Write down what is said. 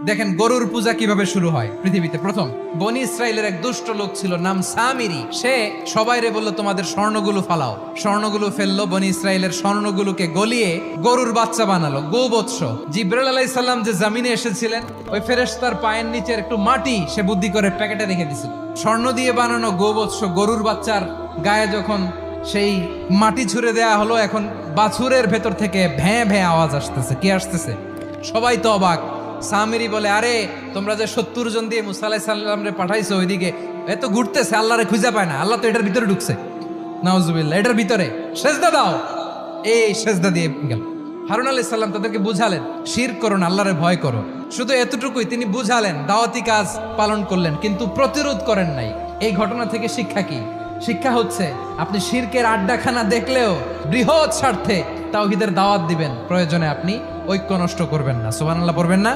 দেখেন গরুর পূজা কিভাবে শুরু হয় পৃথিবীতে প্রথম। বনি ইসরায়েলের এক দুষ্ট লোক ছিল, নাম সামিরি। সে সবাইরে বলল তোমাদের স্বর্ণগুলো ফালাও। স্বর্ণগুলো ফেললো, বনি ইসরায়েলের স্বর্ণগুলোকে গলিয়ে গরুর বাচ্চা বানালো, গোবৎস। জিব্রাইল আলাইহিস সালাম যে জমিনে এসেছিলেন, ওই ফেরেশতার পায়ের নিচের একটু মাটি সে বুদ্ধি করে প্যাকেটে রেখে দিছিল। স্বর্ণ দিয়ে বানানো গোবৎস গরুর বাচ্চার গায়ে যখন সেই মাটি ছুঁড়ে দেয়া হলো, এখন বাছুরের ভেতর থেকে ভ্যাঁ ভ্যাঁ আওয়াজ আসতেছে। কি আসতেছে? সবাই তো অবাক। সামিরি বলে, আরে তোমরা যে 70 জন দিয়ে মুসা আলাইহিস সালাম রে পাঠাইছো ওইদিকে, এত ঘুরতেছে, আল্লাহরে খুঁজে পায় না, আল্লাহ তো এটার ভিতরে ঢুকছে। নাউজুবিল্লাহ, এটার ভিতরে সেজদা দাও। এই সেজদা দিয়ে গেল। হারুন আলাইহিস সালাম তাদেরকে বুঝালেন, শিরক করো না, আল্লাহরে ভয় করো। শুধু এতটুকুই তিনি বুঝালেন, দাওয়াতি কাজ পালন করলেন, কিন্তু প্রতিরোধ করেন নাই। এই ঘটনা থেকে শিক্ষা কি? শিক্ষা হচ্ছে আপনি শিরকের আড্ডাখানা দেখলেও বৃহৎ স্বার্থে তাওহীদের দাওয়াত দিবেন, প্রয়োজনে আপনি ঐক্য নষ্ট করবেন না। সুবহানাল্লাহ পড়বেন না?